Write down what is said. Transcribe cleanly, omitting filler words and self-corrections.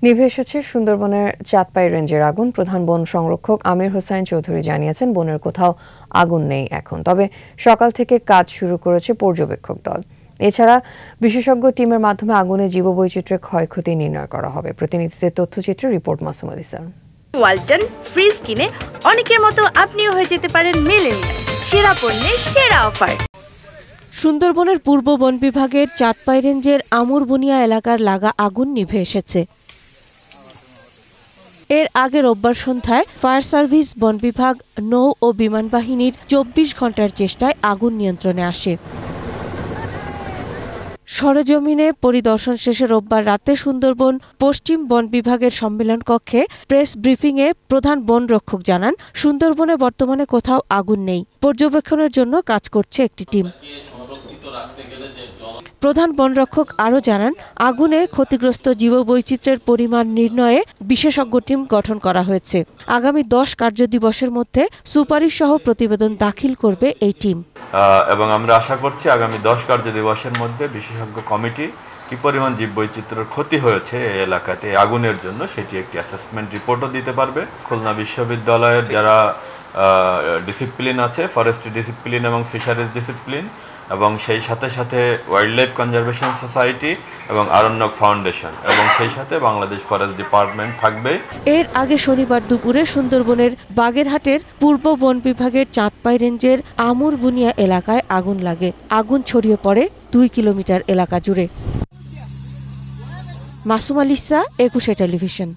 নিভে এসেছে সুন্দরবনের চাঁদপাই রেঞ্জের আগুন। প্রধান বন সংরক্ষক আমির হোসাইন চৌধুরী জানিয়েছেন, বনের কোথাও আগুন নেই এখন, তবে সকাল থেকে কাজ শুরু করেছে পর্যবেক্ষক দল। এছাড়া বিশেষজ্ঞ টিমের মাধ্যমে আগুনে জীববৈচিত্র্যের ক্ষয়ক্ষতি নির্ণয় করা হবে। প্রতিনিধিদের তথ্যচিত্রে রিপোর্ট মাসুম আলিসা। ওয়ালটন ফ্রিজ কিনে অনেকের মতো আপনিও হয়ে যেতে পারেন মিলেনিয়াল। সেরা পণ্যের সেরা অফার। সুন্দরবনের পূর্ব বন বিভাগের চাঁদপাই রেঞ্জের আমুরবুনিয়া এলাকার লাগা আগুন নিভে এসেছে। এর আগে রোববার সন্ধ্যায় ফায়ার সার্ভিস, বন বিভাগ, নৌ ও বিমান বাহিনীর 24 ঘন্টার চেষ্টায় আগুন নিয়ন্ত্রণে আসে। সরেজমিনে পরিদর্শন শেষে রোববার রাতে সুন্দরবন পশ্চিম বন বিভাগের সম্মেলন কক্ষে প্রেস ব্রিফিংয়ে প্রধান বন রক্ষক জানান, সুন্দরবনে বর্তমানে কোথাও আগুন নেই। পর্যবেক্ষণের জন্য কাজ করছে একটি টিম। প্রধান বনরক্ষক আরও জানান, আগুনে ক্ষতিগ্রস্ত জীববৈচিত্র্যের পরিমাণ নির্ণয়ে বিশেষজ্ঞ টিম গঠন করা হয়েছে। আগামী 10 কার্যদিবসের মধ্যে সুপারিশ সহ প্রতিবেদন দাখিল করবে এই টিম। এবং আমরা আশা করছি আগামী 10 কার্যদিবসের মধ্যে বিশেষজ্ঞ কমিটি কি পরিমাণ জীববৈচিত্র্যের ক্ষতি হয়েছে এই এলাকাতে আগুনের জন্য সেটি একটি অ্যাসেসমেন্ট রিপোর্টও দিতে পারবে। খুলনা বিশ্ববিদ্যালয়ের যারা ডিসিপ্লিন আছে, ফরেস্ট্রি ডিসিপ্লিন এবং ফিশারিজ ডিসিপ্লিন, এবং সেই সাথে সাথে ওয়াইল্ড লাইফ কনজারভেশন সোসাইটি এবং আরণ্যক ফাউন্ডেশন এবং সেই সাথে বাংলাদেশ ফরেস্ট ডিপার্টমেন্ট থাকবে। এর আগে শনিবার দুপুরে সুন্দরবনের বাগেরহাটের পূর্ব বন বিভাগের চাঁদপাই রেঞ্জের আমুরবুনিয়া এলাকায় আগুন লাগে। আগুন ছড়িয়ে পড়ে 2 কিলোমিটার এলাকা জুড়ে। মাসুম আলিসা, 21 টেলিভিশন।